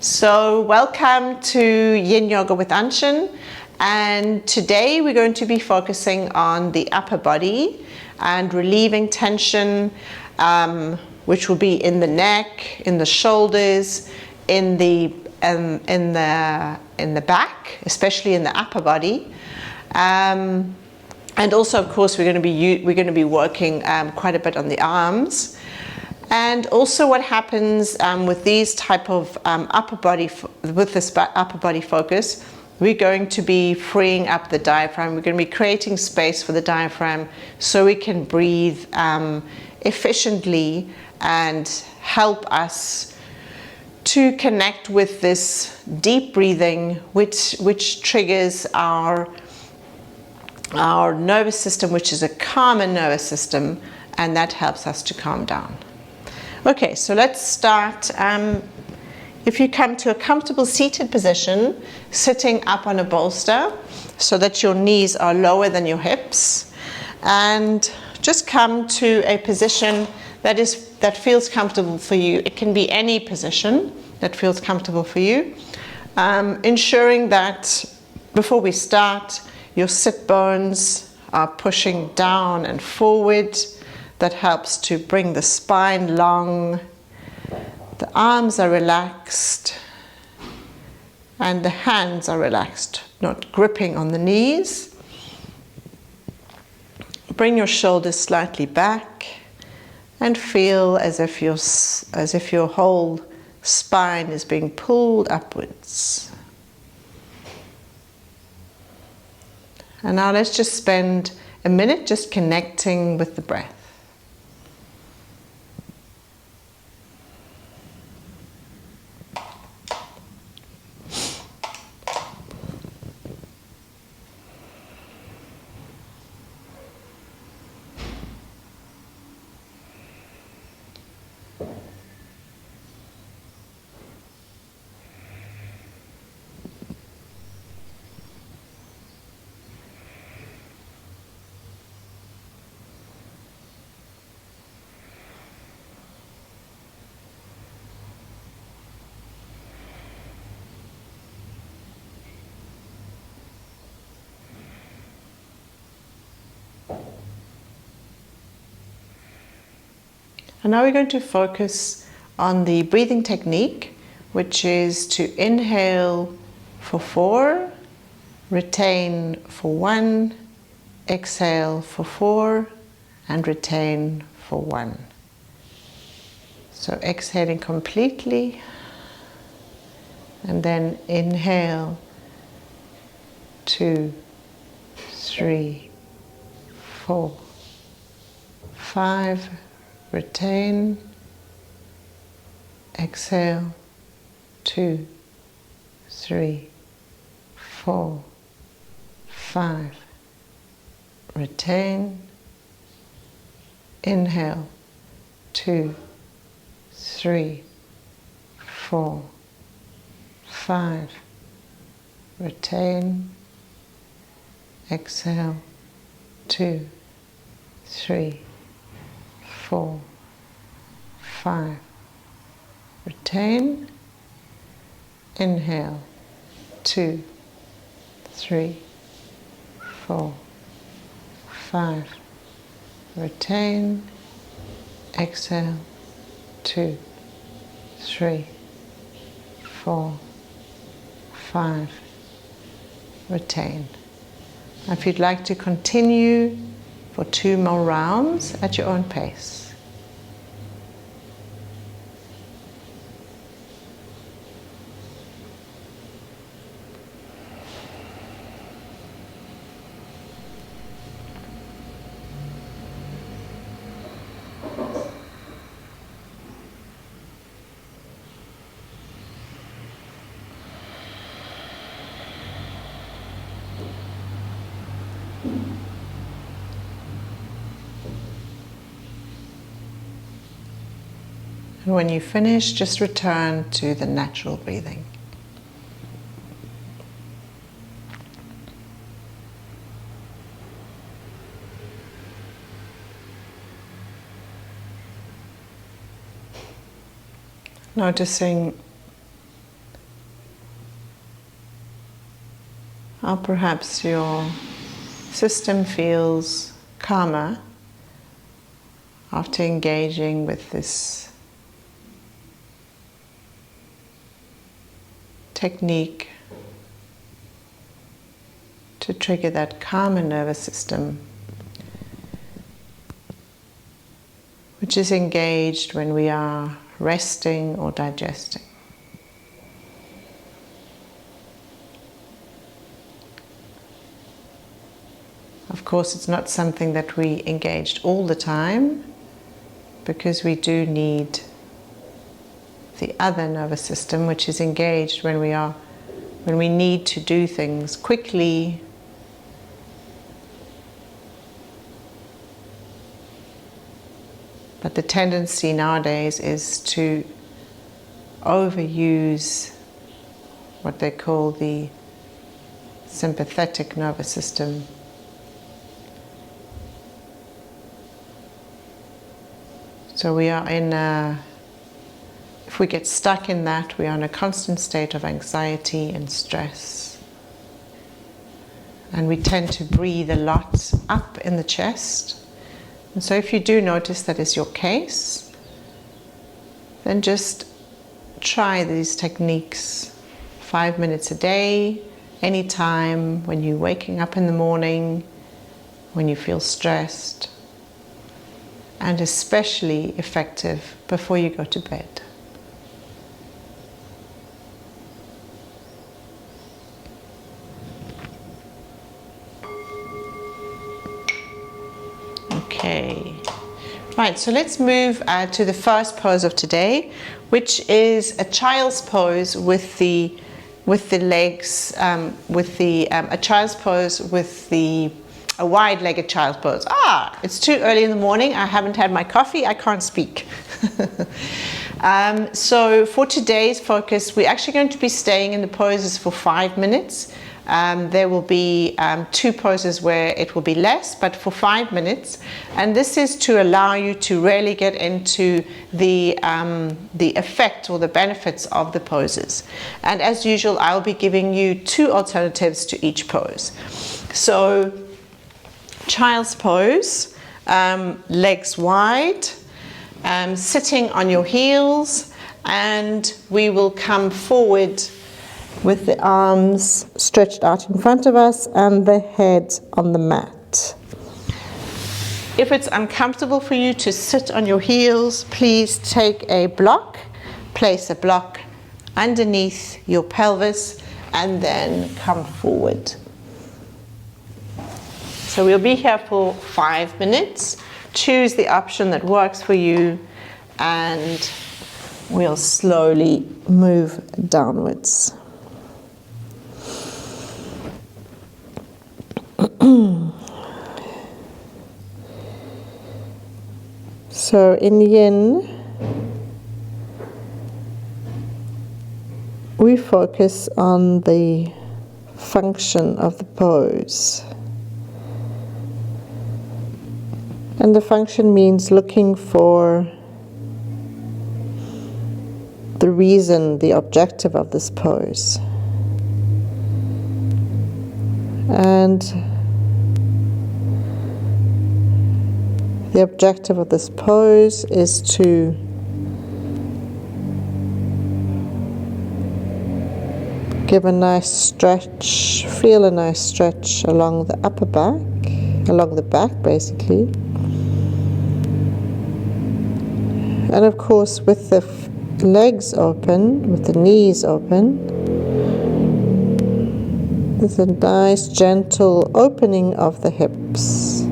So welcome to Yin Yoga with Annchen, and today we're going to be focusing on the upper body and relieving tension, which will be in the neck, in the shoulders, in the back, especially in the upper body. And also, of course, we're going to be working quite a bit on the arms. And also, what happens with these type of upper body focus, we're going to be freeing up the diaphragm. We're going to be creating space for the diaphragm so we can breathe efficiently and help us to connect with this deep breathing, which triggers our nervous system, which is a calmer nervous system, and that helps us to calm down. Okay, so let's start. If you come to a comfortable seated position, sitting up on a bolster so that your knees are lower than your hips, and just come to a position that feels comfortable for you. It can be any position that feels comfortable for you, ensuring that before we start, your sit bones are pushing down and forward. That helps to bring the spine long, the arms are relaxed, and the hands are relaxed, not gripping on the knees. Bring your shoulders slightly back and feel as if your whole spine is being pulled upwards. And now let's just spend a minute just connecting with the breath. And now we're going to focus on the breathing technique, which is to inhale for 4, retain for 1, exhale for 4, and retain for 1. So exhaling completely, and then inhale 2, 3, 4, 5, retain, exhale, 2, 3, 4, 5, retain, inhale, 2, 3, 4, 5, retain, exhale, 2, 3, 4, 5, retain, inhale, 2, 3, 4, 5, retain, exhale, 2, 3, 4, 5, retain. If you'd like to continue for 2 more rounds at your own pace. And when you finish, just return to the natural breathing. Noticing Or perhaps your system feels calmer after engaging with this technique to trigger that calmer nervous system, which is engaged when we are resting or digesting. Of course, it's not something that we engaged all the time, because we do need the other nervous system, which is engaged when we need to do things quickly, but the tendency nowadays is to overuse what they call the sympathetic nervous system. So we are if we get stuck in that, we are in a constant state of anxiety and stress. And we tend to breathe a lot up in the chest. And so if you do notice that is your case, then just try these techniques 5 minutes a day, anytime when you're waking up in the morning, when you feel stressed, and especially effective before you go to bed. Okay, right, so let's move to the first pose of today, which is a child's pose with the legs, a child's pose with a wide-legged child's pose. It's too early in the morning, I haven't had my coffee, I can't speak. So for today's focus, we're actually going to be staying in the poses for 5 minutes. There will be 2 poses where it will be less, but for 5 minutes. And this is to allow you to really get into the effect or the benefits of the poses. And as usual, I'll be giving you 2 alternatives to each pose. So, child's pose, legs wide, sitting on your heels, and we will come forward with the arms stretched out in front of us and the head on the mat. If it's uncomfortable for you to sit on your heels, please take a block, place a block underneath your pelvis, and then come forward. So we'll be here for 5 minutes. Choose the option that works for you, and we'll slowly move downwards. So in yin, we focus on the function of the pose. And the function means looking for the reason, the objective of this pose. And the objective of this pose is to give a nice stretch, feel a nice stretch along the upper back, along the back basically. And of course, with the legs open, with the knees open, with a nice gentle opening of the hips.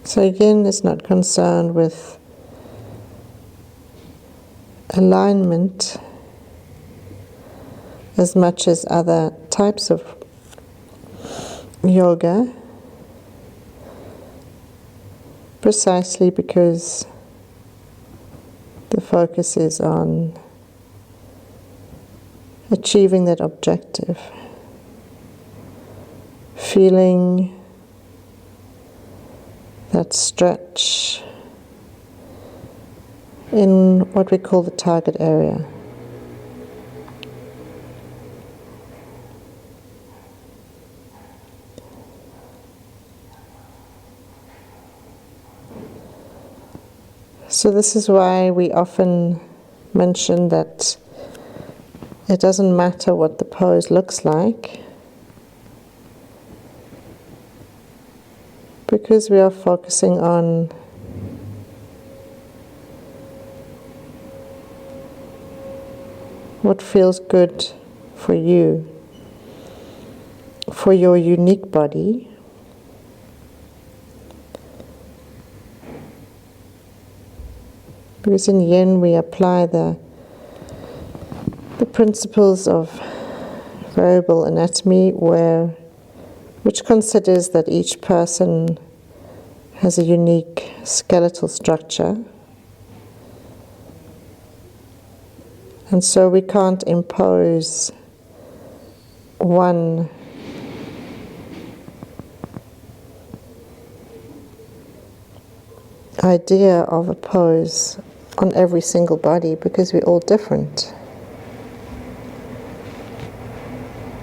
So again, it's not concerned with alignment as much as other types of yoga, precisely because The focus is on achieving that objective, feeling that stretch in what we call the target area. So this is why we often mention that it doesn't matter what the pose looks like, because we are focusing on what feels good for you, for your unique body. Because in yin we apply the principles of variable anatomy, which considers that each person has a unique skeletal structure, and so we can't impose one idea of a pose on every single body, because we're all different.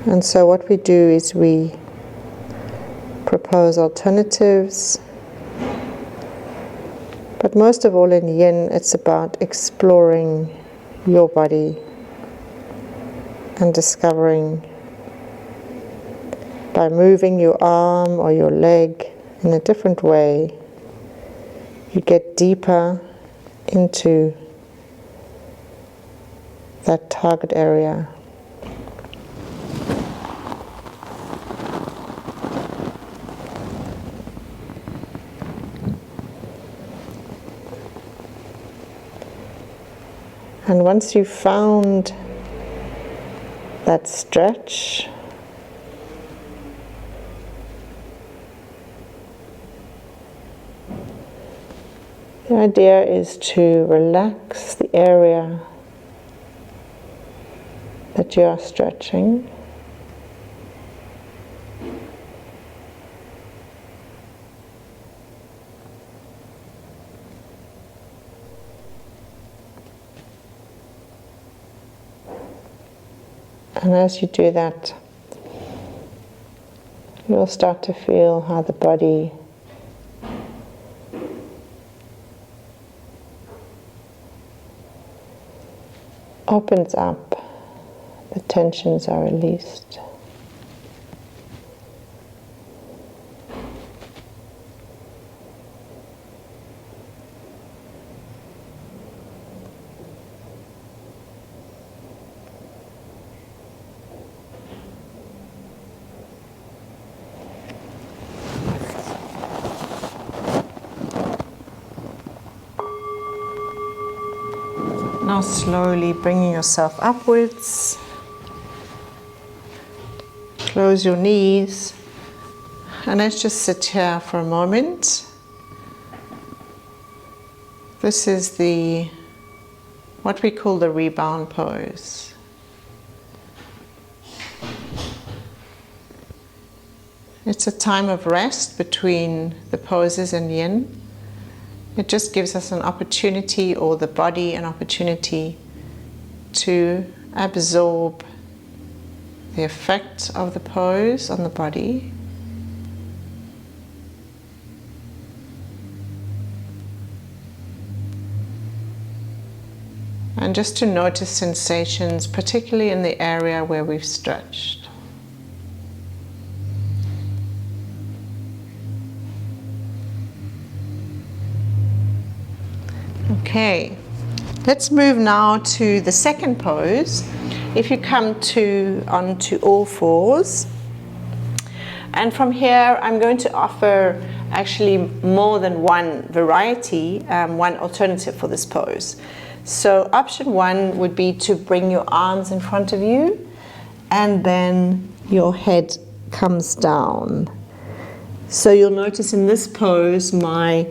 And so what we do is we propose alternatives, but most of all in yin it's about exploring your body and discovering, by moving your arm or your leg in a different way, you get deeper into that target area. And once you've found that stretch, the idea is to relax the area that you are stretching. And as you do that, you'll start to feel how the body opens up, the tensions are released. Now slowly bringing yourself upwards. Close your knees. And let's just sit here for a moment. This is what we call the rebound pose. It's a time of rest between the poses in yin. It just gives us an opportunity, or the body an opportunity, to absorb the effect of the pose on the body. And just to notice sensations, particularly in the area where we've stretched. Okay, let's move now to the second pose. If you come onto all fours, and from here I'm going to offer actually more than one variety, one alternative for this pose. So option one would be to bring your arms in front of you, and then your head comes down. So you'll notice in this pose my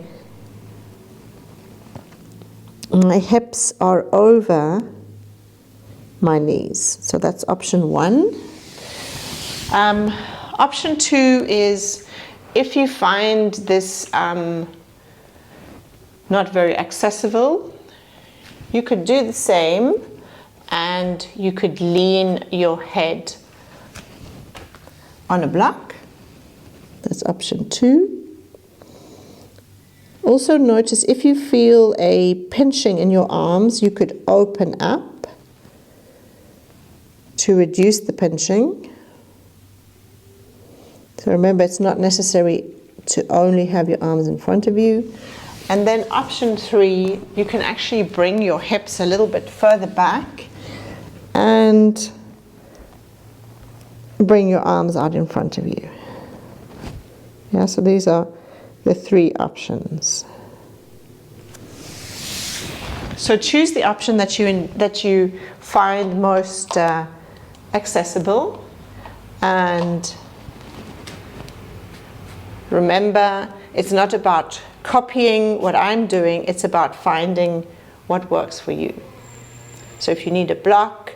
my hips are over my knees. So that's option 1. Option 2 is if you find this not very accessible, you could do the same and you could lean your head on a block. That's option 2. Also notice if you feel a pinching in your arms, you could open up to reduce the pinching. So remember, it's not necessary to only have your arms in front of you. And then option 3, you can actually bring your hips a little bit further back and bring your arms out in front of you. Yeah, so these are the 3 options. So choose the option that you find most accessible, and remember, it's not about copying what I'm doing, it's about finding what works for you. So if you need a block,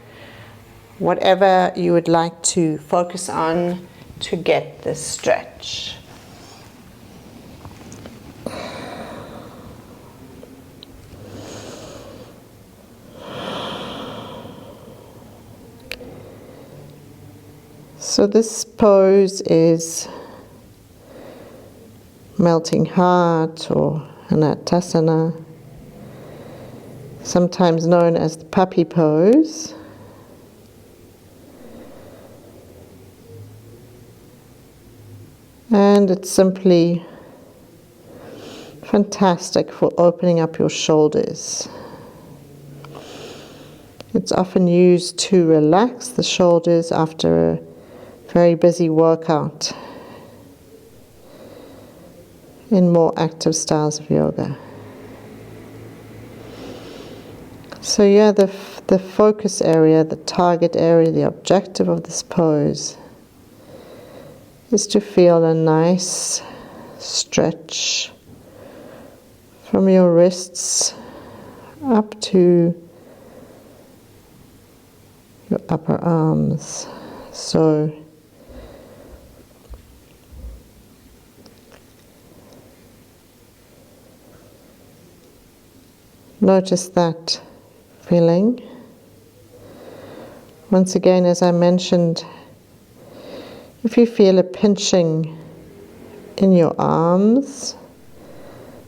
whatever you would like to focus on to get this stretch. So this pose is melting heart or anatasana, sometimes known as the puppy pose. And it's simply fantastic for opening up your shoulders. It's often used to relax the shoulders after a very busy workout in more active styles of yoga. So yeah, the focus area, the target area, the objective of this pose is to feel a nice stretch from your wrists up to your upper arms. So notice that feeling. Once again, as I mentioned, if you feel a pinching in your arms,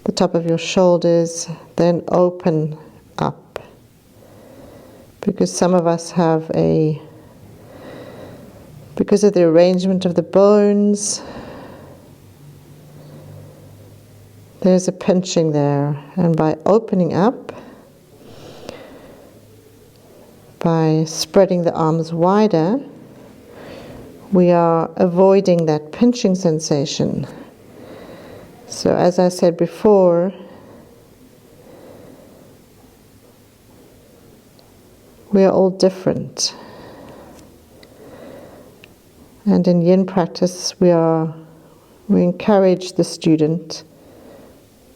the top of your shoulders, then open up. Because some of us have because of the arrangement of the bones, there's a pinching there, and by opening up, by spreading the arms wider, we are avoiding that pinching sensation. So as I said before, we are all different. And in yin practice, we encourage the student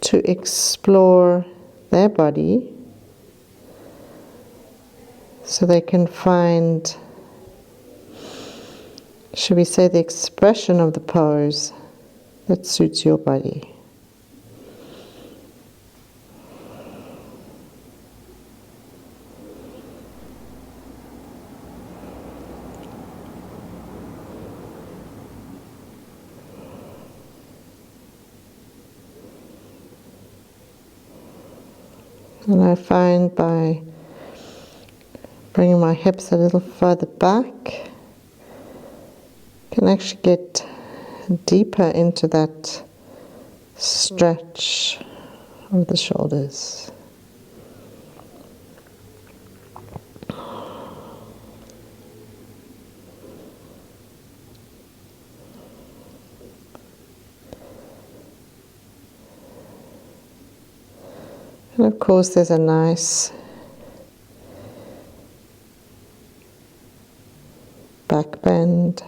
to explore their body so they can find, should we say, the expression of the pose that suits your body. And I find by bringing my hips a little further back, I can actually get deeper into that stretch of the shoulders. And of course there's a nice back bend,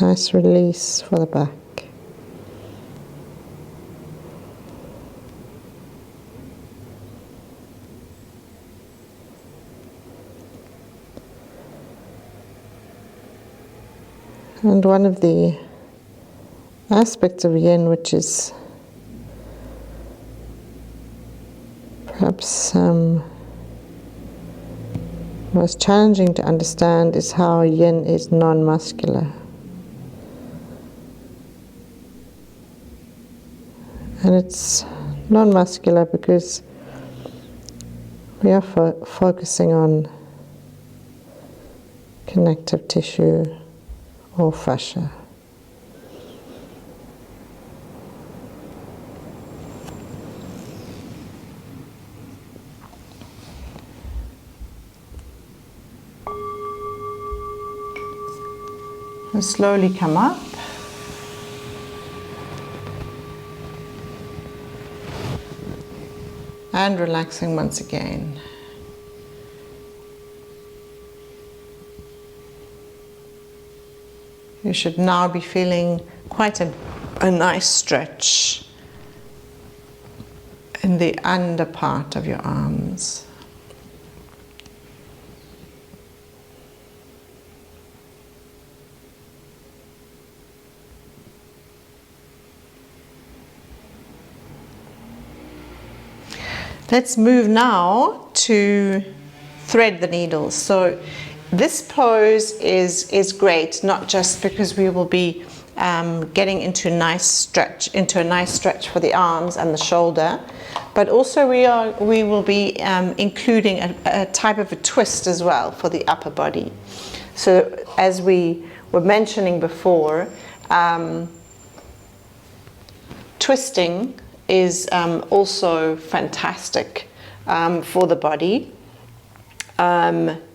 nice release for the back. And one of the aspects of yin which is perhaps most challenging to understand is how yin is non-muscular. And it's non-muscular because we are focusing on connective tissue or fascia. And slowly come up. And relaxing once again. You should now be feeling quite a nice stretch in the under part of your arms. Let's move now to thread the needles. So this pose is great, not just because we will be getting into a nice stretch for the arms and the shoulder, but also we will be including a type of a twist as well for the upper body. So as we were mentioning before, twisting is also fantastic for the body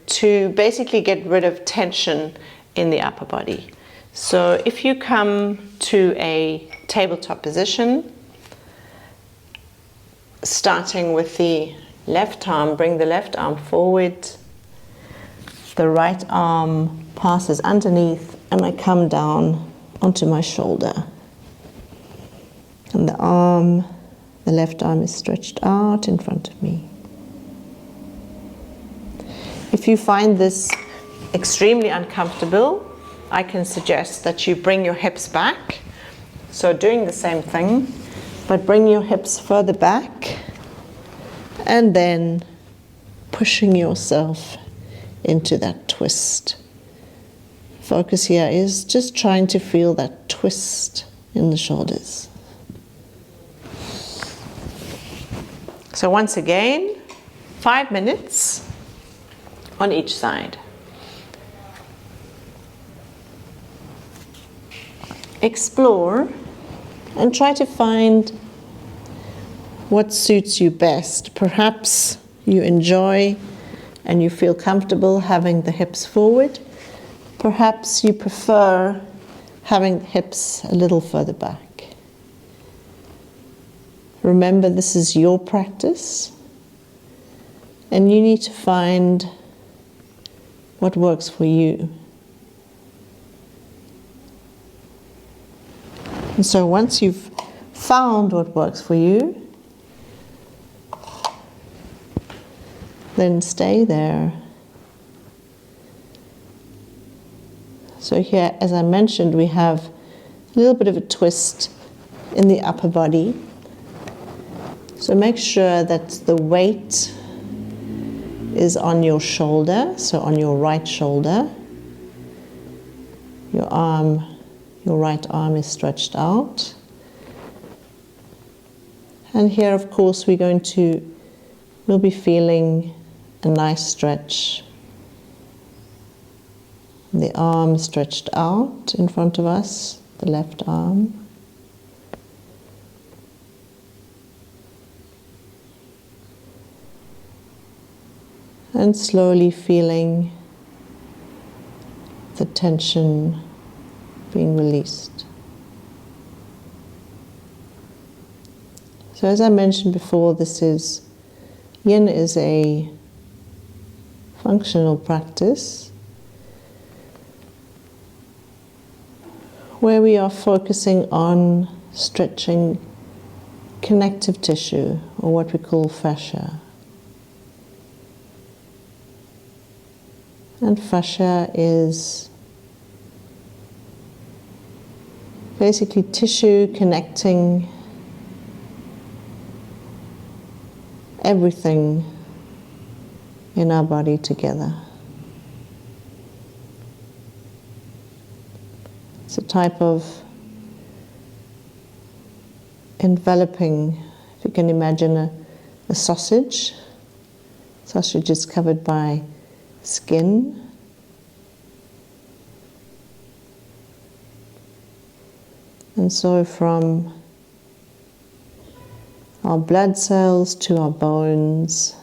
to basically get rid of tension in the upper body. So if you come to a tabletop position, starting with the left arm, bring the left arm forward, the right arm passes underneath, and I come down onto my shoulder. And the left arm is stretched out in front of me. If you find this extremely uncomfortable, I can suggest that you bring your hips back. So doing the same thing, but bring your hips further back and then pushing yourself into that twist. Focus here is just trying to feel that twist in the shoulders. So once again, 5 minutes on each side. Explore and try to find what suits you best. Perhaps you enjoy and you feel comfortable having the hips forward. Perhaps you prefer having the hips a little further back. Remember, this is your practice, and you need to find what works for you. And so once you've found what works for you, then stay there. So here, as I mentioned, we have a little bit of a twist in the upper body. So make sure that the weight is on your shoulder, so on your right shoulder. Your right arm is stretched out. And here, of course, we'll be feeling a nice stretch. The arm stretched out in front of us, the left arm. And slowly feeling the tension being released. So as I mentioned before, yin is a functional practice where we are focusing on stretching connective tissue, or what we call fascia. And fascia is Basically tissue connecting everything in our body together. It's a type of enveloping, if you can imagine a sausage. Sausage is covered by skin. And so from our blood cells to our bones,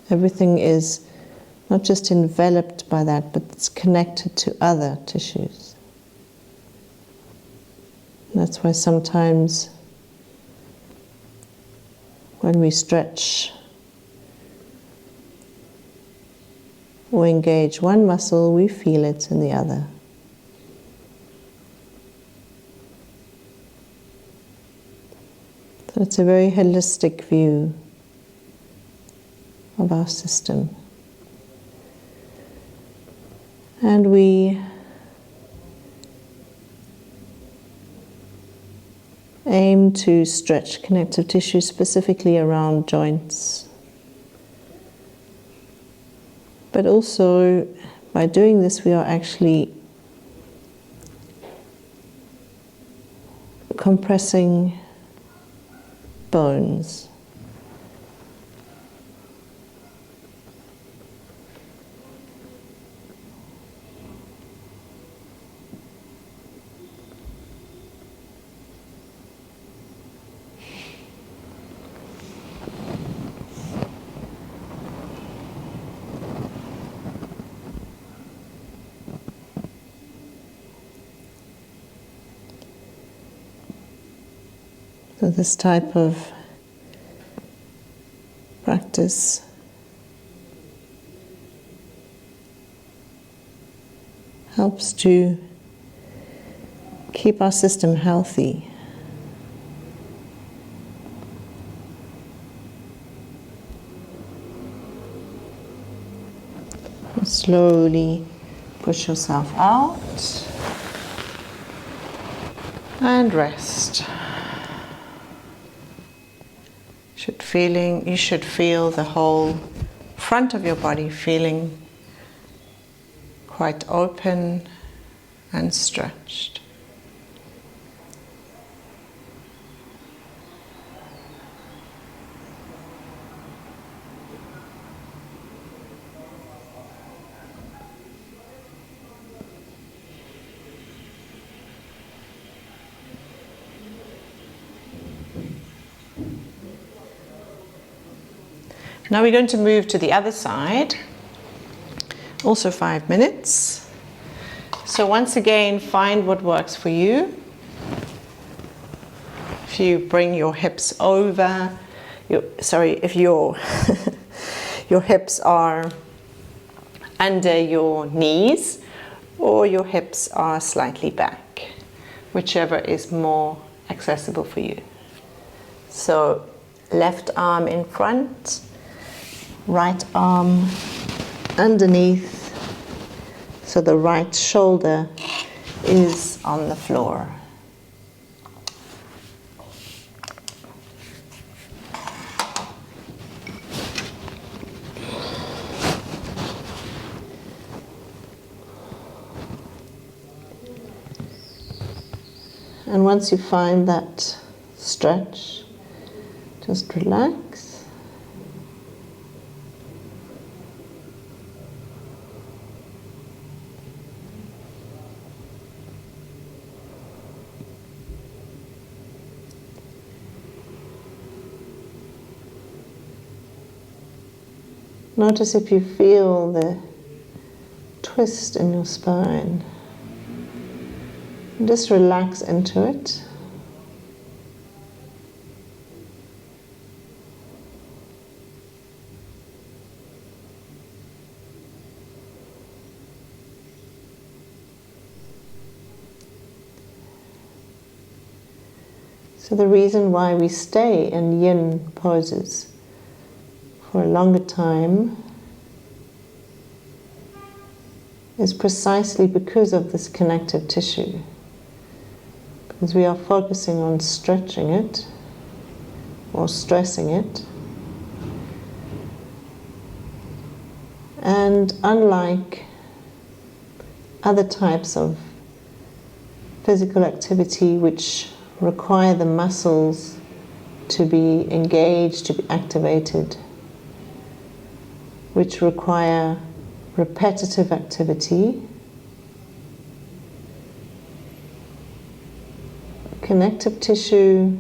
everything is not just enveloped by that, but it's connected to other tissues. And that's why sometimes when we stretch or engage one muscle, we feel it in the other. So it's a very holistic view of our system. And we aim to stretch connective tissue specifically around joints. But also, by doing this, we are actually compressing bones. So this type of practice helps to keep our system healthy. And slowly push yourself out and rest. You should feel the whole front of your body feeling quite open and stretched. Now we're going to move to the other side, also 5 minutes. So once again, find what works for you. If you bring your hips over, if your your hips are under your knees or your hips are slightly back, whichever is more accessible for you. So left arm in front, right arm underneath, so the right shoulder is on the floor. And once you find that stretch, just relax. Notice if you feel the twist in your spine. And just relax into it. So the reason why we stay in yin poses for a longer time is precisely because of this connective tissue. Because we are focusing on stretching it or stressing it. And unlike other types of physical activity which require the muscles to be engaged, to be activated, which require repetitive activity, connective tissue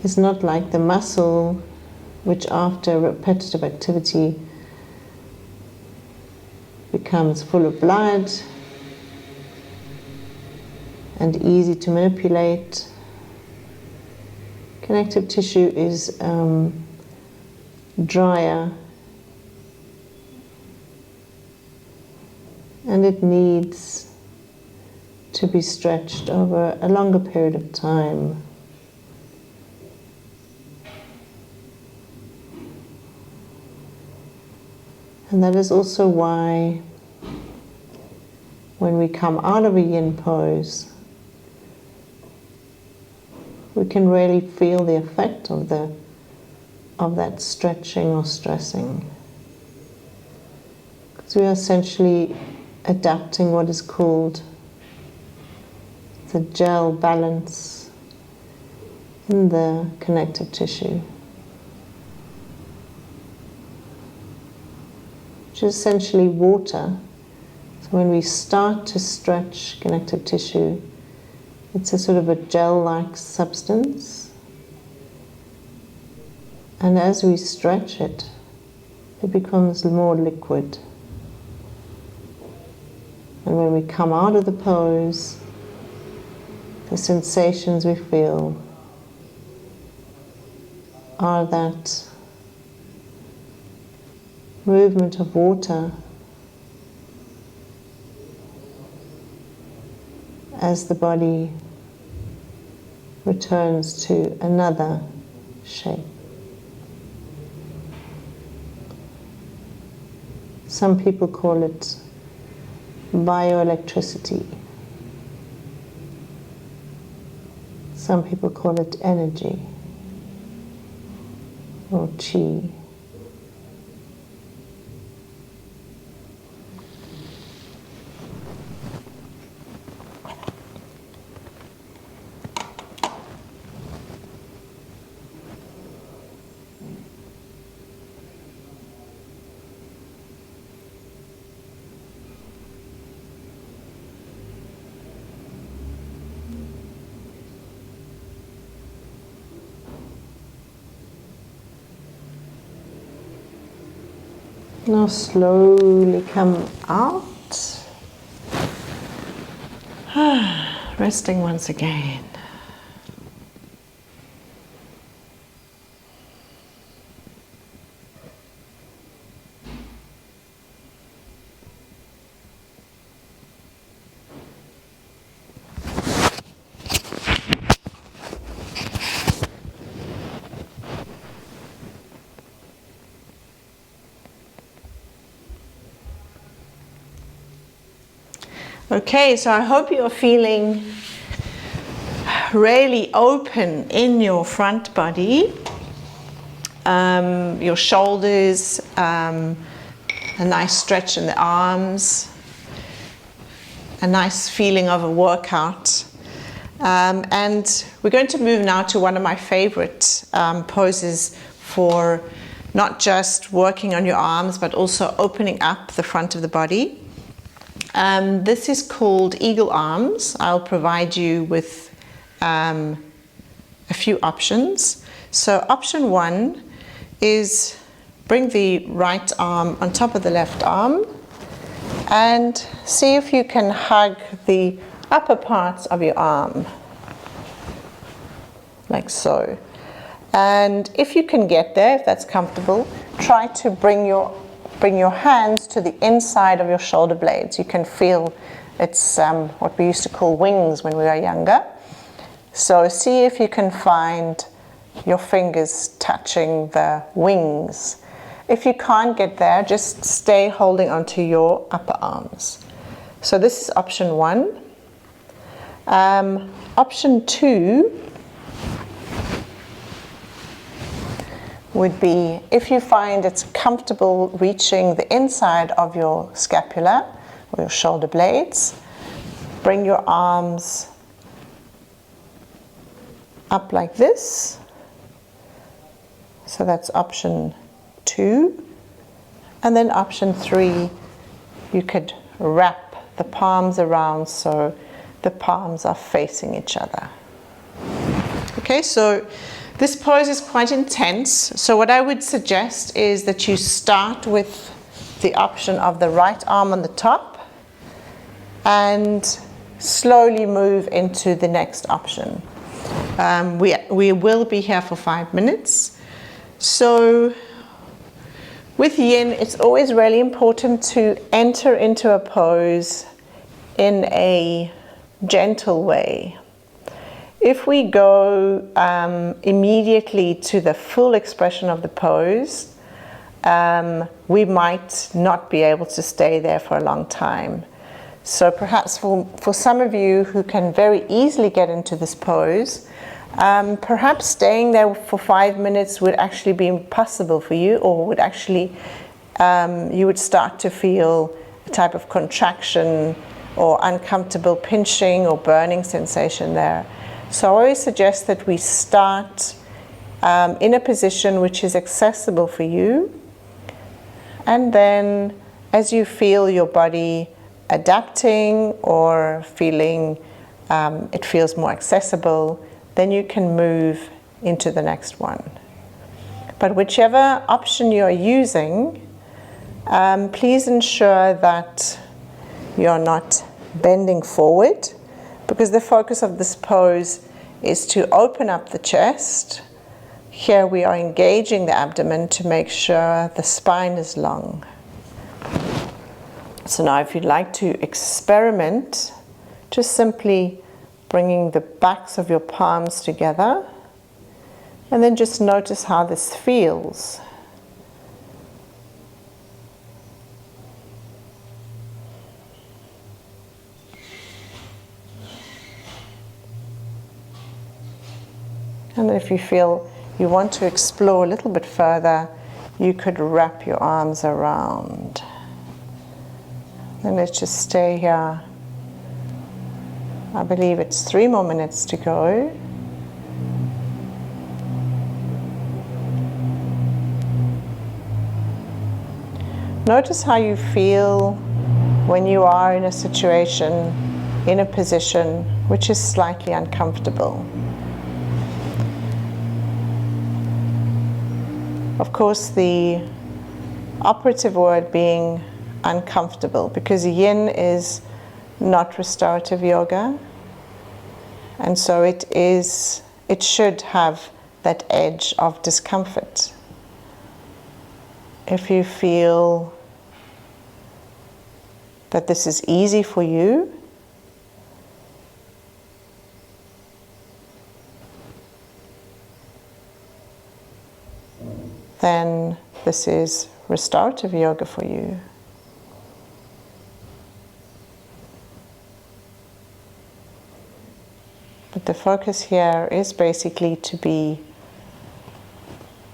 is not like the muscle, which after repetitive activity becomes full of blood and easy to manipulate. Connective tissue is drier, and it needs to be stretched over a longer period of time. And that is also why when we come out of a yin pose, we can really feel the effect of that stretching or stressing. Because we are essentially adapting what is called the gel balance in the connective tissue, which is essentially water. So when we start to stretch connective tissue, it's a sort of a gel-like substance. And as we stretch it, it becomes more liquid. And when we come out of the pose, the sensations we feel are that movement of water as the body returns to another shape. Some people call it bioelectricity. Some people call it energy or qi. Now slowly come out, resting once again. Okay, so I hope you're feeling really open in your front body, your shoulders, a nice stretch in the arms, a nice feeling of a workout. And we're going to move now to one of my favorite poses for not just working on your arms, but also opening up the front of the body. This is called eagle arms. I'll provide you with a few options. So option one is bring the right arm on top of the left arm and see if you can hug the upper parts of your arm, like so. And if you can get there, if that's comfortable, try to bring your hands to the inside of your shoulder blades. You can feel it's what we used to call wings when we were younger. So see if you can find your fingers touching the wings. If you can't get there, just stay holding onto your upper arms. So this is option one. Option 2 would be, if you find it's comfortable reaching the inside of your scapula or your shoulder blades, bring your arms up like this. So that's option 2. And then option 3, you could wrap the palms around so the palms are facing each other. Okay, so this pose is quite intense. So what I would suggest is that you start with the option of the right arm on the top and slowly move into the next option. We will be here for 5 minutes. So with yin, it's always really important to enter into a pose in a gentle way. If we go immediately to the full expression of the pose, we might not be able to stay there for a long time. So perhaps for some of you who can very easily get into this pose, perhaps staying there for 5 minutes would actually be impossible for you, or would actually, you would start to feel a type of contraction or uncomfortable pinching or burning sensation there. So I always suggest that we start in a position which is accessible for you, and then as you feel your body adapting or feeling it feels more accessible, then you can move into the next one. But whichever option you're using, please ensure that you're not bending forward, because the focus of this pose is to open up the chest. Here we are engaging the abdomen to make sure the spine is long. So now if you'd like to experiment, just simply bringing the backs of your palms together, and then just notice how this feels. And then if you feel you want to explore a little bit further, you could wrap your arms around. And let's just stay here. I believe it's 3 more minutes to go. Notice how you feel when you are in a situation, in a position which is slightly uncomfortable. Of course, the operative word being uncomfortable, because yin is not restorative yoga, and so it should have that edge of discomfort. If you feel that this is easy for you, then this is restorative yoga for you. But the focus here is basically to be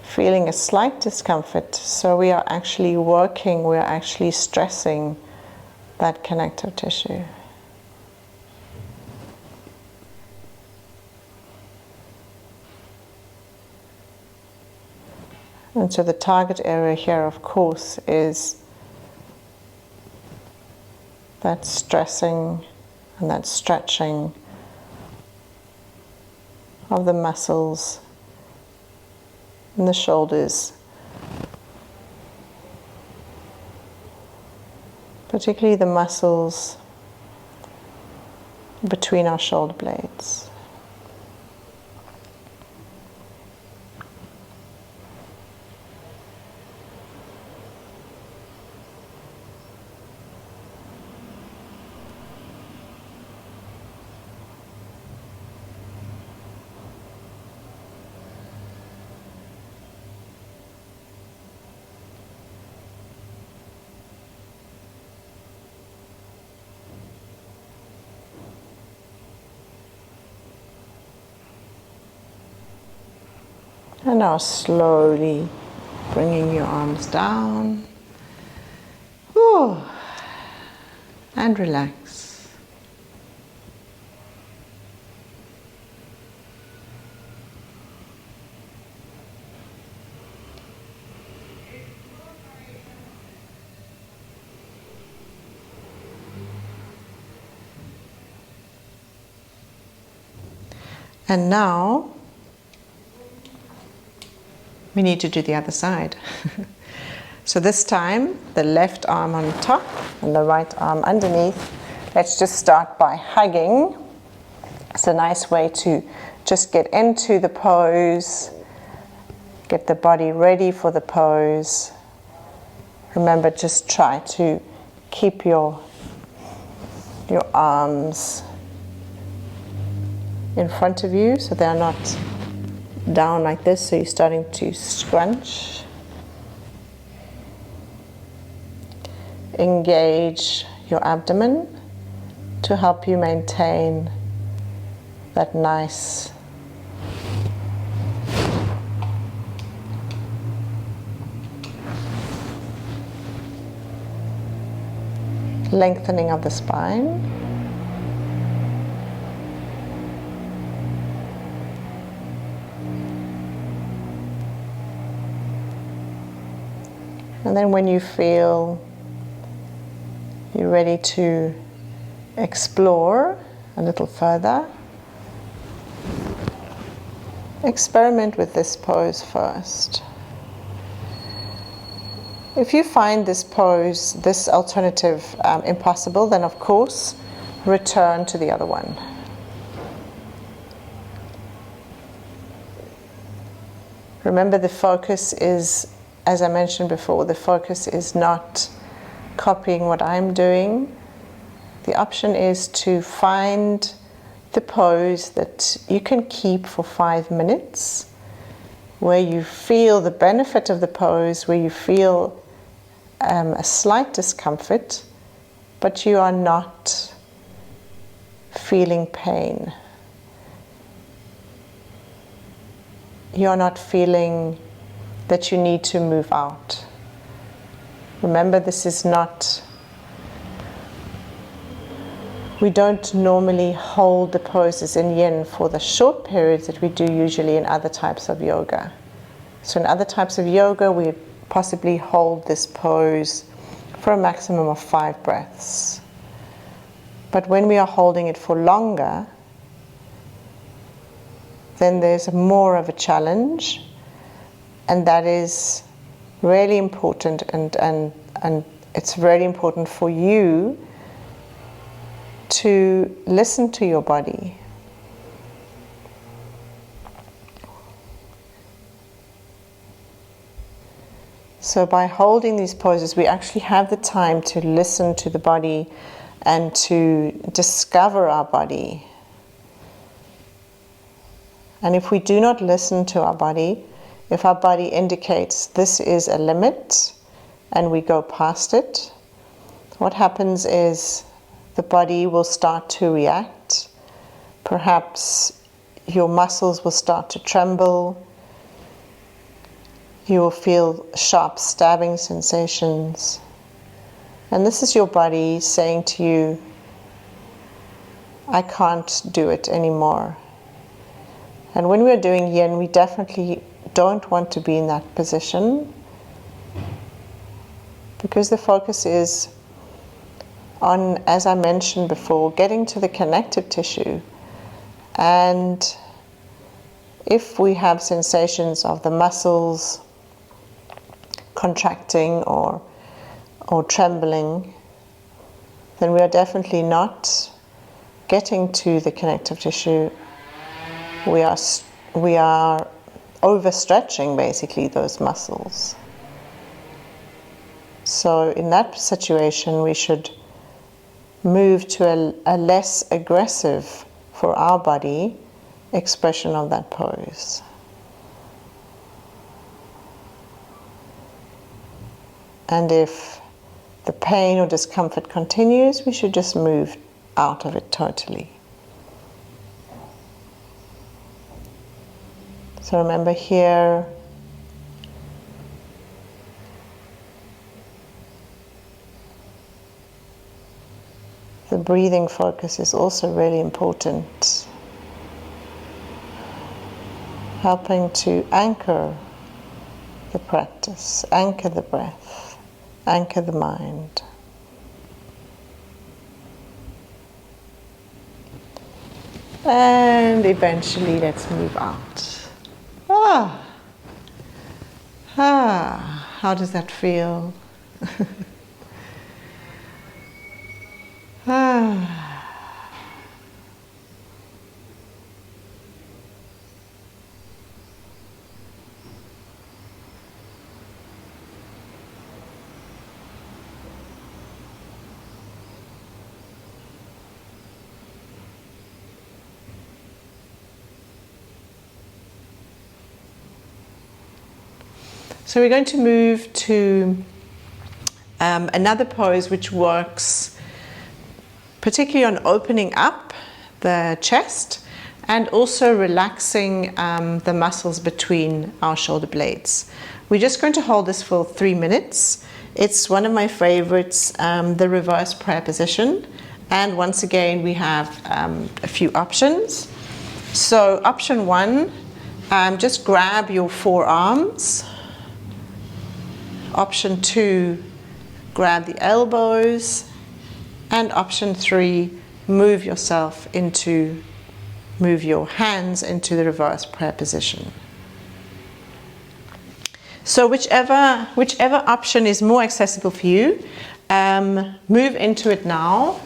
feeling a slight discomfort, so we are actually working, we are actually stressing that connective tissue. And so the target area here, of course, is that stressing and that stretching of the muscles in the shoulders, particularly the muscles between our shoulder blades. And now slowly bringing your arms down. Whew. And relax. And now we need to do the other side. So this time, the left arm on top and the right arm underneath. Let's just start by hugging. It's a nice way to just get into the pose, get the body ready for the pose. Remember, just try to keep your arms in front of you so they're not down like this, so you're starting to scrunch. Engage your abdomen to help you maintain that nice lengthening of the spine. And then when you feel you're ready to explore a little further, experiment with this pose first. If you find this pose, this alternative impossible, then of course return to the other one. Remember, the focus is, as I mentioned before, the focus is not copying what I'm doing. The option is to find the pose that you can keep for 5 minutes, where you feel the benefit of the pose, where you feel a slight discomfort, but you are not feeling pain. You're not feeling that you need to move out. Remember, this is not, we don't normally hold the poses in yin for the short periods that we do usually in other types of yoga. So in other types of yoga, we possibly hold this pose for a maximum of 5 breaths. But when we are holding it for longer, then there's more of a challenge, and that is really important, and it's really important for you to listen to your body. So by holding these poses, we actually have the time to listen to the body and to discover our body. And if we do not listen to our body, if our body indicates this is a limit and we go past it, what happens is the body will start to react. Perhaps your muscles will start to tremble. You will feel sharp stabbing sensations. And this is your body saying to you, I can't do it anymore. And when we're doing yin, we definitely don't want to be in that position, because the focus is on, as I mentioned before, getting to the connective tissue. And if we have sensations of the muscles contracting or trembling, then we are definitely not getting to the connective tissue. We are overstretching basically those muscles. So in that situation, we should move to a less aggressive for our body expression of that pose. And if the pain or discomfort continues, we should just move out of it totally. So remember here, the breathing focus is also really important, helping to anchor the practice, anchor the breath, anchor the mind. And eventually let's move out. How does that feel? So we're going to move to another pose which works particularly on opening up the chest and also relaxing the muscles between our shoulder blades. We're just going to hold this for 3 minutes. It's one of my favorites, the reverse prayer position. And once again, we have a few options. So option 1, just grab your forearms. Option 2, grab the elbows. And option 3, move your hands into the reverse prayer position. So whichever option is more accessible for you, move into it now.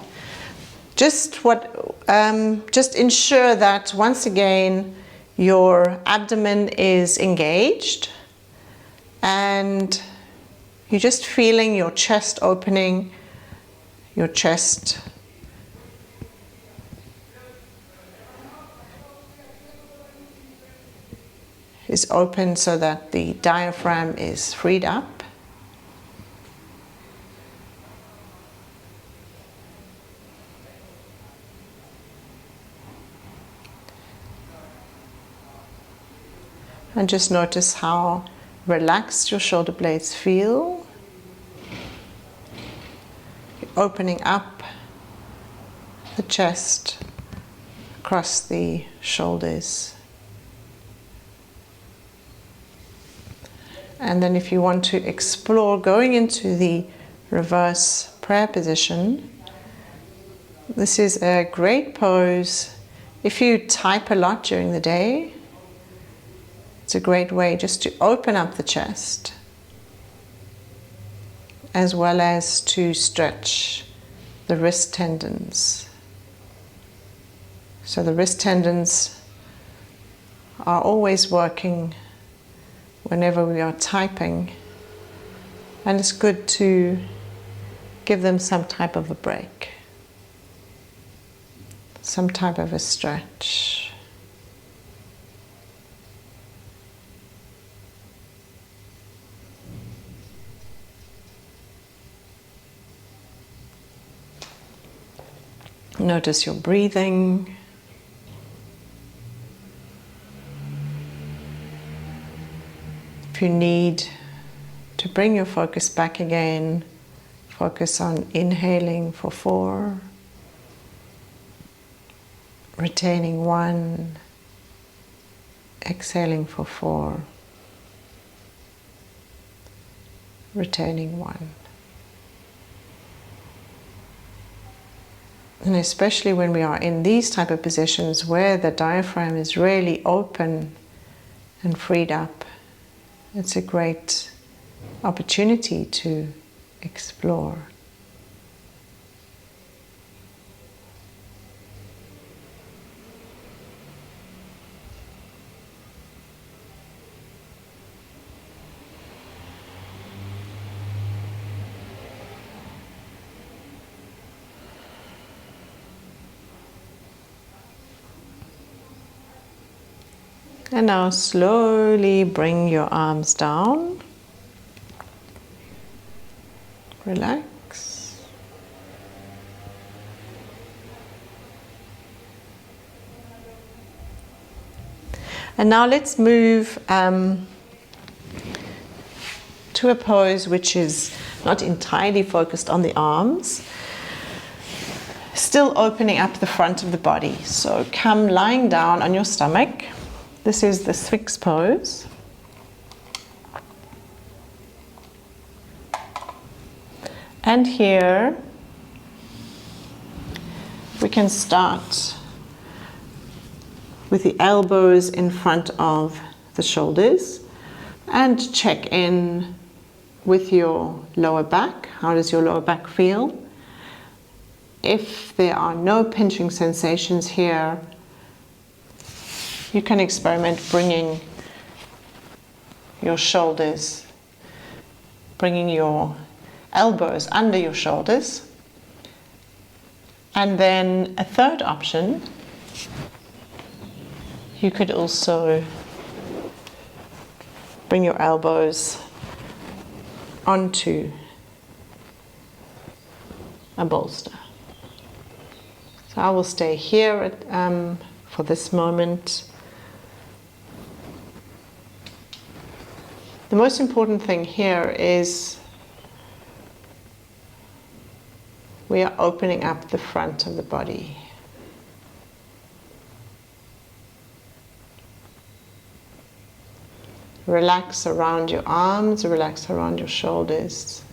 Just ensure that once again your abdomen is engaged and you're just feeling your chest opening, your chest is open so that the diaphragm is freed up. And just notice how relaxed your shoulder blades feel. Opening up the chest across the shoulders. And then if you want to explore going into the reverse prayer position, this is a great pose. If you type a lot during the day, it's a great way just to open up the chest as well as to stretch the wrist tendons. So the wrist tendons are always working whenever we are typing, and it's good to give them some type of a break, some type of a stretch. Notice your breathing. If you need to bring your focus back again, focus on inhaling for 4, retaining 1, exhaling for 4, retaining 1. And especially when we are in these type of positions where the diaphragm is really open and freed up, it's a great opportunity to explore. And now slowly bring your arms down. Relax. And now let's move to a pose which is not entirely focused on the arms, still opening up the front of the body. So come lying down on your stomach. This is the Sphinx pose. And here we can start with the elbows in front of the shoulders and check in with your lower back. How does your lower back feel? If there are no pinching sensations here, you can experiment bringing your shoulders, bringing your elbows under your shoulders. And then a third option, you could also bring your elbows onto a bolster. So I will stay here for this moment. The most important thing here is we are opening up the front of the body. Relax around your arms, relax around your shoulders.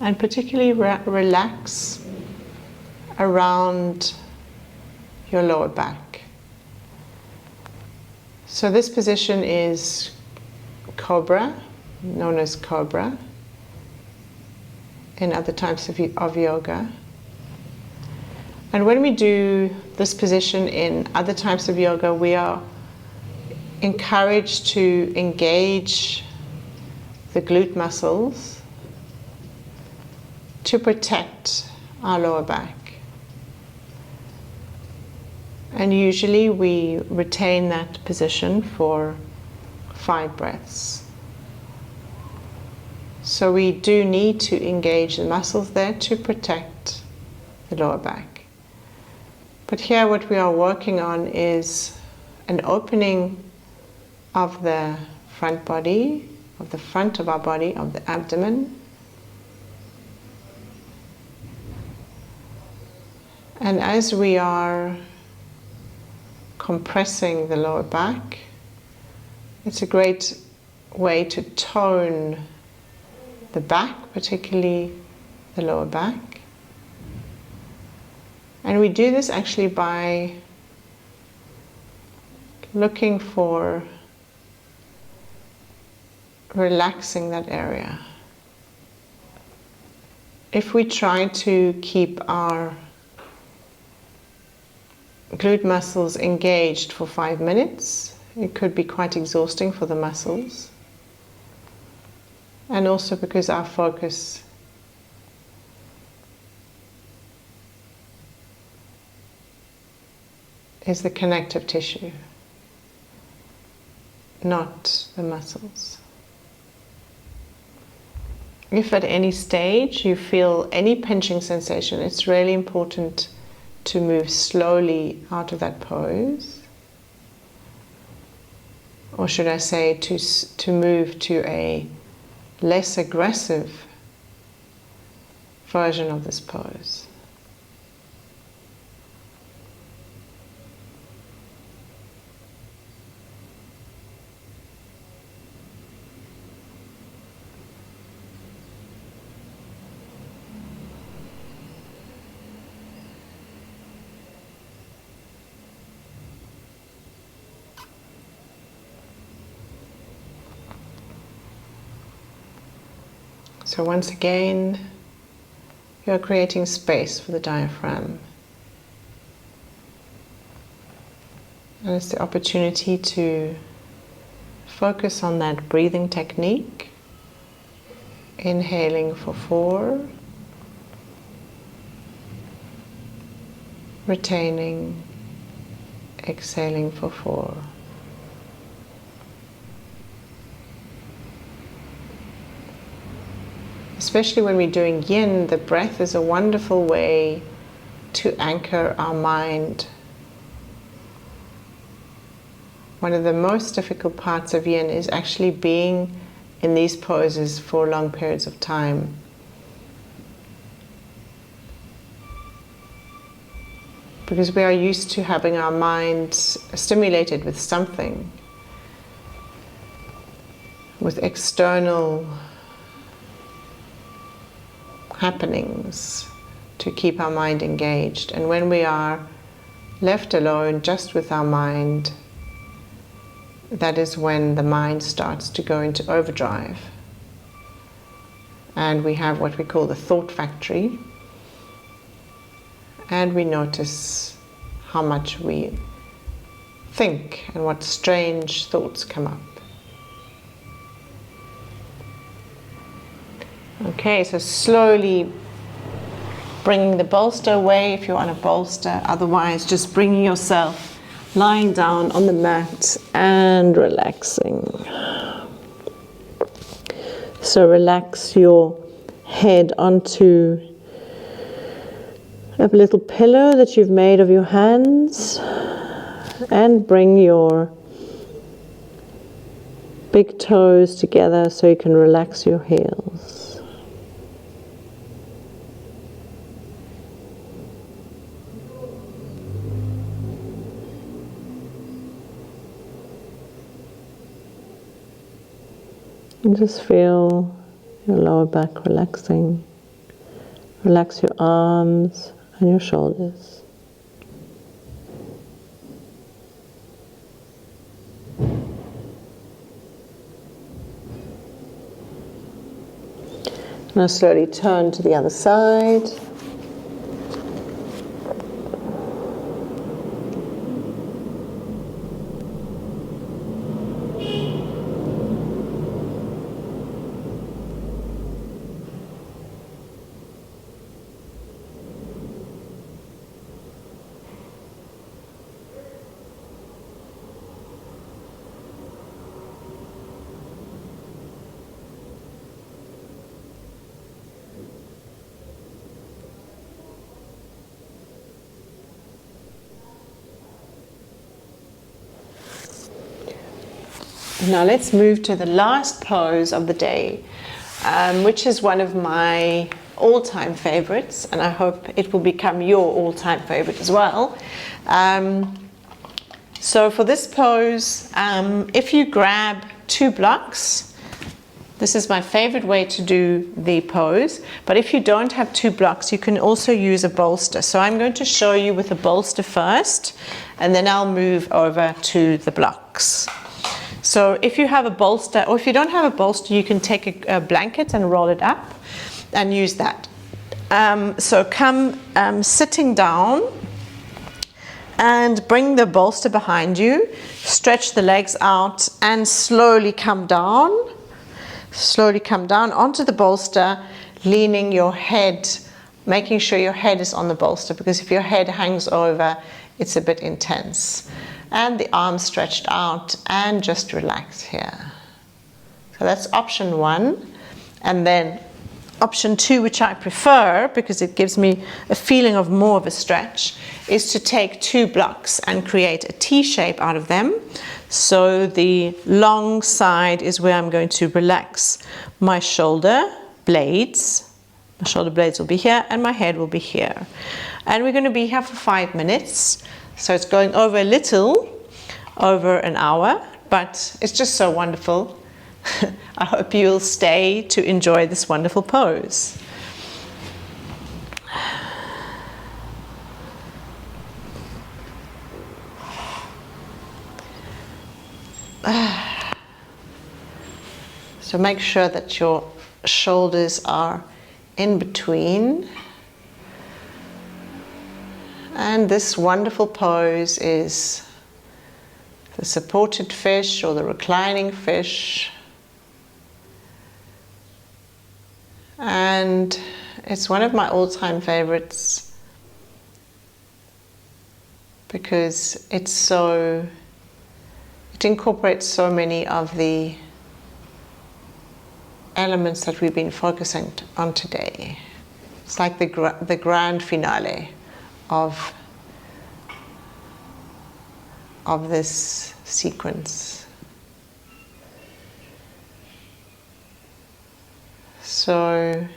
And particularly relax around your lower back. So this position is cobra, known as cobra in other types of yoga. And when we do this position in other types of yoga, we are encouraged to engage the glute muscles to protect our lower back. And usually we retain that position for 5 breaths. So we do need to engage the muscles there to protect the lower back. But here what we are working on is an opening of the front body, of the front of our body, of the abdomen. And as we are compressing the lower back, it's a great way to tone the back, particularly the lower back. And we do this actually by looking for relaxing that area. If we try to keep our glute muscles engaged for 5 minutes, it could be quite exhausting for the muscles. And also because our focus is the connective tissue, not the muscles. If at any stage you feel any pinching sensation, it's really important to move slowly out of that pose. Or should I say to move to a less aggressive version of this pose. So once again, you're creating space for the diaphragm. And it's the opportunity to focus on that breathing technique. Inhaling for 4. Retaining. Exhaling for 4. Especially when we're doing yin, the breath is a wonderful way to anchor our mind one of the most difficult parts of yin is actually being in these poses for long periods of time. Because we are used to having our minds stimulated with something, with external happenings to keep our mind engaged. And when we are left alone just with our mind, that is when the mind starts to go into overdrive. And we have what we call the thought factory. And we notice how much we think and what strange thoughts come up. Okay, so slowly bringing the bolster away if you're on a bolster. Otherwise, just bringing yourself lying down on the mat and relaxing. So relax your head onto a little pillow that you've made of your hands, and bring your big toes together so you can relax your heels. And just feel your lower back relaxing. Relax your arms and your shoulders. Now slowly turn to the other side. Now let's move to the last pose of the day, which is one of my all-time favorites, and I hope it will become your all-time favorite as well. So for this pose, if you grab 2 blocks, this is my favorite way to do the pose, but if you don't have 2 blocks, you can also use a bolster. So I'm going to show you with a bolster first, and then I'll move over to the blocks. So if you have a bolster, or if you don't have a bolster, you can take a blanket and roll it up and use that. So come sitting down and bring the bolster behind you, stretch the legs out and slowly come down onto the bolster, leaning your head, making sure your head is on the bolster, because if your head hangs over, it's a bit intense. And the arms stretched out, and just relax here. So that's option 1. And then option 2, which I prefer because it gives me a feeling of more of a stretch, is to take 2 blocks and create a T shape out of them. So the long side is where I'm going to relax my shoulder blades. My shoulder blades will be here and my head will be here. And we're going to be here for 5 minutes. So it's going over a little, over an hour, but it's just so wonderful. I hope you'll stay to enjoy this wonderful pose. So make sure that your shoulders are in between. And this wonderful pose is the supported fish or the reclining fish. And it's one of my all-time favorites because it incorporates so many of the elements that we've been focusing on today. It's like the grand finale of of this sequence. So,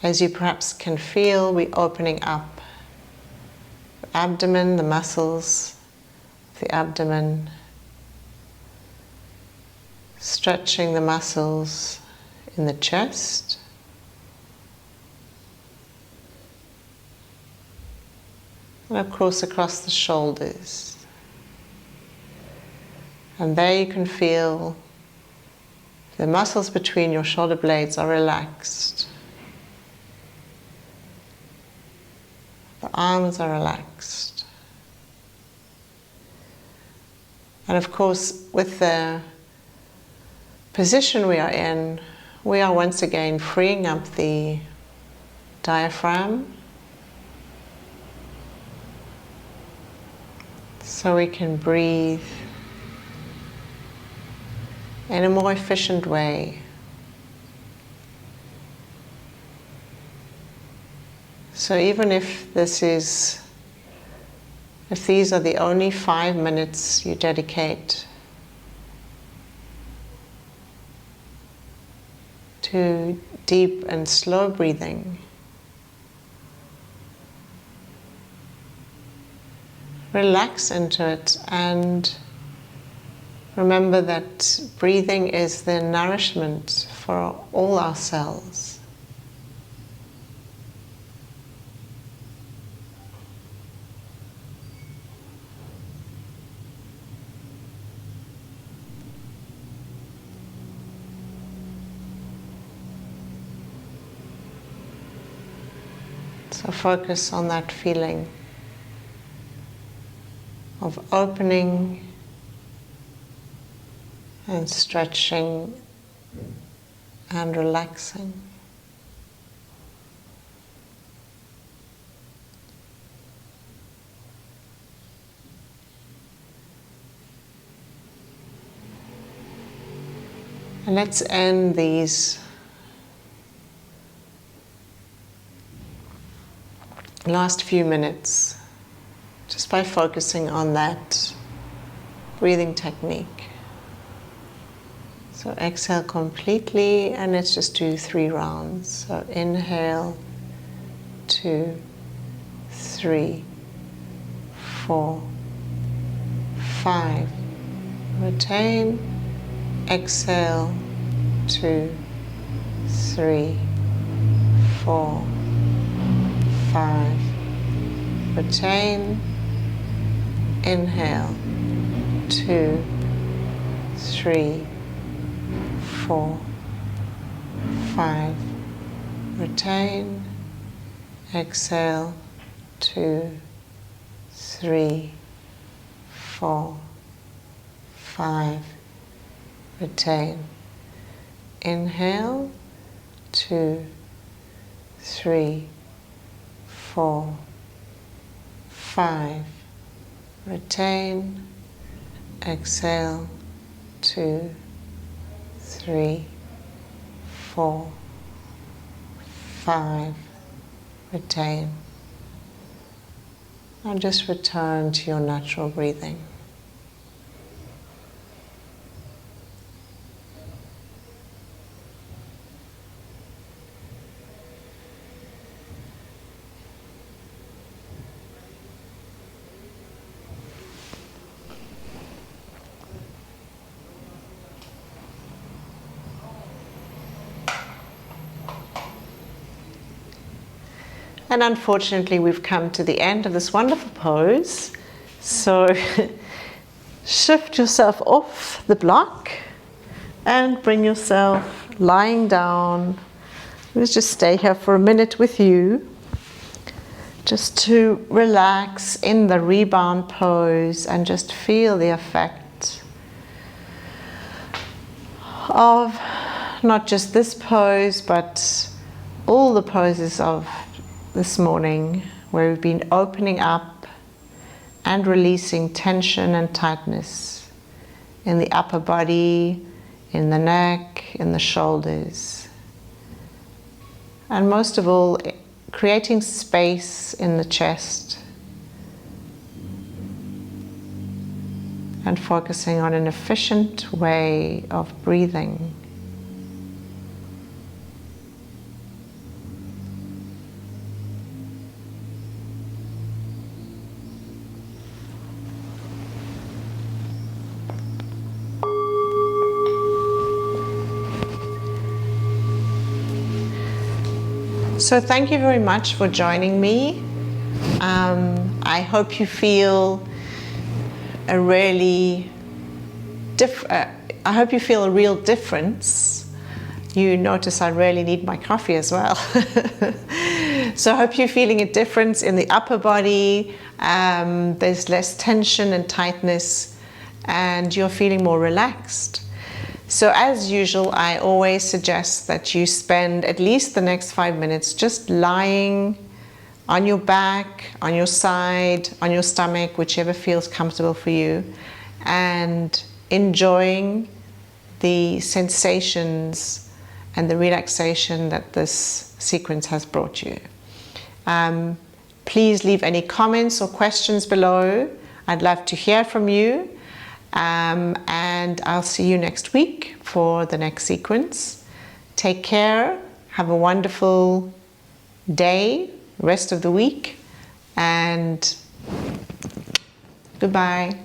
as you perhaps can feel, we're opening up the abdomen, the muscles of the abdomen, stretching the muscles in the chest, and of course across the shoulders. And there you can feel the muscles between your shoulder blades are relaxed. The arms are relaxed. And of course, with the position we are in, we are once again freeing up the diaphragm so we can breathe in a more efficient way. So even if these are the only 5 minutes you dedicate to deep and slow breathing, relax into it and remember that breathing is the nourishment for all our cells. So focus on that feeling of opening and stretching and relaxing. And let's end these last few minutes just by focusing on that breathing technique. So exhale completely, and let's just do 3 rounds. So inhale, 2, 3, 4, 5. Retain. Exhale, 2, 3, 4, 5. Retain. Inhale, 2, 3, 4, 5. Retain. Exhale, 2, 3, 4, 5. Retain. Inhale, 2, 3, 4, 5. Retain. Exhale, 2, 3, 4, 5. Retain. And just return to your natural breathing. And unfortunately, we've come to the end of this wonderful pose. So shift yourself off the block and bring yourself lying down. Let's just stay here for a minute with you, just to relax in the rebound pose and just feel the effect of not just this pose, but all the poses of this morning, where we've been opening up and releasing tension and tightness in the upper body, in the neck, in the shoulders. And most of all, creating space in the chest and focusing on an efficient way of breathing. So thank you very much for joining me. I hope you feel a real difference. You notice I really need my coffee as well. So I hope you're feeling a difference in the upper body. There's less tension and tightness, and you're feeling more relaxed. So as usual, I always suggest that you spend at least the next 5 minutes just lying on your back, on your side, on your stomach, whichever feels comfortable for you, and enjoying the sensations and the relaxation that this sequence has brought you. Please leave any comments or questions below. I'd love to hear from you. And I'll see you next week for the next sequence. Take care, have a wonderful day, rest of the week, and goodbye.